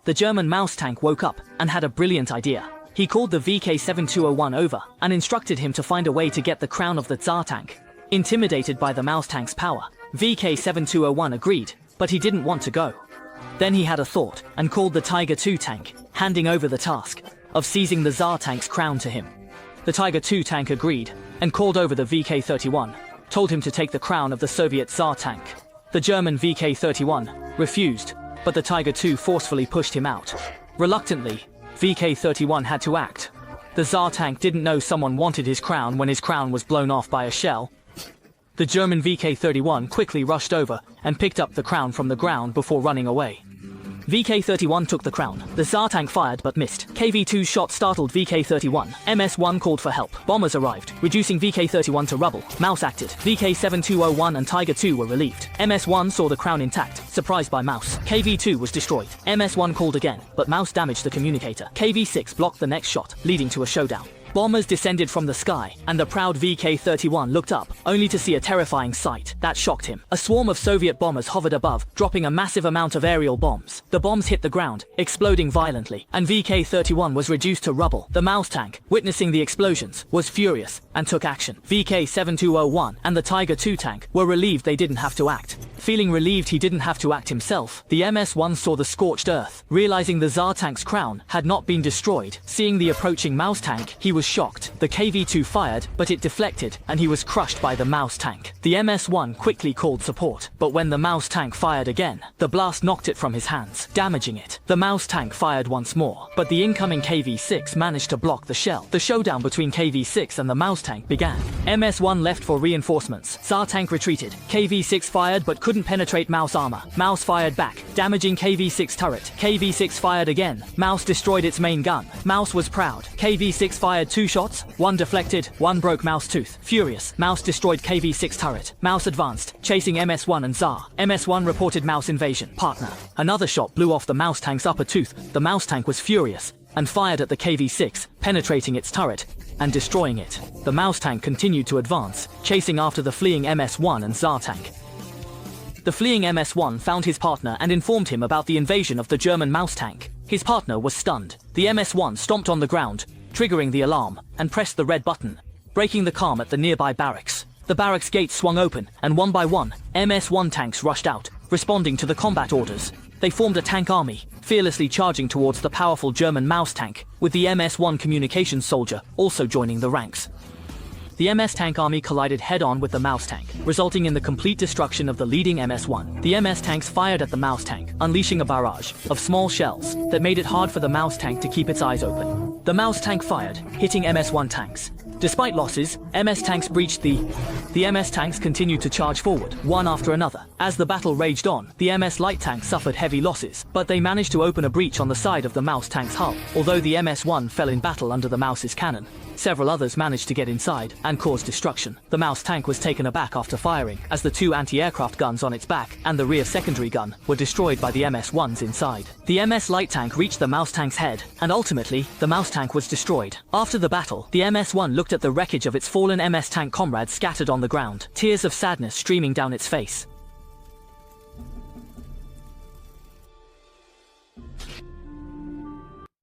the German mouse tank woke up and had a brilliant idea. He called the VK7201 over and instructed him to find a way to get the crown of the Tsar tank. Intimidated by the mouse tank's power, VK7201 agreed, but he didn't want to go. Then he had a thought and called the Tiger II tank, handing over the task of seizing the Tsar tank's crown to him. The Tiger II tank agreed and called over the VK31, told him to take the crown of the Soviet Tsar tank. The German VK31 refused, but the Tiger II forcefully pushed him out. Reluctantly, VK31 had to act. The Tsar tank didn't know someone wanted his crown when his crown was blown off by a shell. The German VK31 quickly rushed over and picked up the crown from the ground before running away. VK31 took the crown. The Tsar tank fired but missed. KV2's shot startled VK31. MS1 called for help. Bombers arrived, reducing VK31 to rubble. Mouse acted. VK7201 and Tiger II were relieved. MS1 saw the crown intact, surprised by Mouse. KV2 was destroyed. MS1 called again, but Mouse damaged the communicator. KV6 blocked the next shot, leading to a showdown. Bombers descended from the sky, and the proud VK31 looked up, only to see a terrifying sight that shocked him. A swarm of Soviet bombers hovered above, dropping a massive amount of aerial bombs. The bombs hit the ground, exploding violently, and VK31 was reduced to rubble. The mouse tank, witnessing the explosions, was furious and took action. VK7201 and the Tiger II tank were relieved they didn't have to act. Feeling relieved he didn't have to act himself, the MS1 saw the scorched earth. Realizing the Tsar tank's crown had not been destroyed, seeing the approaching mouse tank, he was shocked. The KV2 fired, but it deflected, and he was crushed by the mouse tank. The MS1 quickly called support, but when the mouse tank fired again, the blast knocked it from his hands, damaging it. The mouse tank fired once more, but the incoming KV6 managed to block the shell. The showdown between KV6 and the mouse tank began. MS1 left for reinforcements. Tsar tank retreated. KV6 fired but couldn't penetrate mouse armor. Mouse fired back, damaging KV6 turret. KV6 fired again. Mouse destroyed its main gun. Mouse was proud. KV6 fired 2 shots, 1 deflected, 1 broke Mouse tooth. Furious, Mouse destroyed KV6 turret. Mouse advanced, chasing MS1 and Tsar. MS1 reported Mouse invasion. Partner. Another shot blew off the mouse tank's upper tooth. The mouse tank was furious and fired at the KV6, penetrating its turret and destroying it. The mouse tank continued to advance, chasing after the fleeing MS1 and Tsar tank. The fleeing MS1 found his partner and informed him about the invasion of the German mouse tank. His partner was stunned. The MS1 stomped on the ground, triggering the alarm, and pressed the red button, breaking the calm at the nearby barracks. The barracks gates swung open, and one by one, MS1 tanks rushed out, responding to the combat orders. They formed a tank army, fearlessly charging towards the powerful German mouse tank, with the MS1 communications soldier also joining the ranks. The MS tank army collided head-on with the mouse tank, resulting in the complete destruction of the leading MS1. The MS tanks fired at the mouse tank, unleashing a barrage of small shells that made it hard for the mouse tank to keep its eyes open. The mouse tank fired, hitting MS1 tanks. Despite losses, MS tanks breached the MS tanks continued to charge forward, one after another. As the battle raged on, the MS light tanks suffered heavy losses, but they managed to open a breach on the side of the mouse tank's hull. Although the MS1 fell in battle under the mouse's cannon, several others managed to get inside and cause destruction. The mouse tank was taken aback after firing, as the 2 anti-aircraft guns on its back and the rear secondary gun were destroyed by the MS1s inside. The MS light tank reached the mouse tank's head, and ultimately, the mouse tank was destroyed. After the battle, the MS1 looked at the wreckage of its fallen MS tank comrades scattered on the ground, tears of sadness streaming down its face.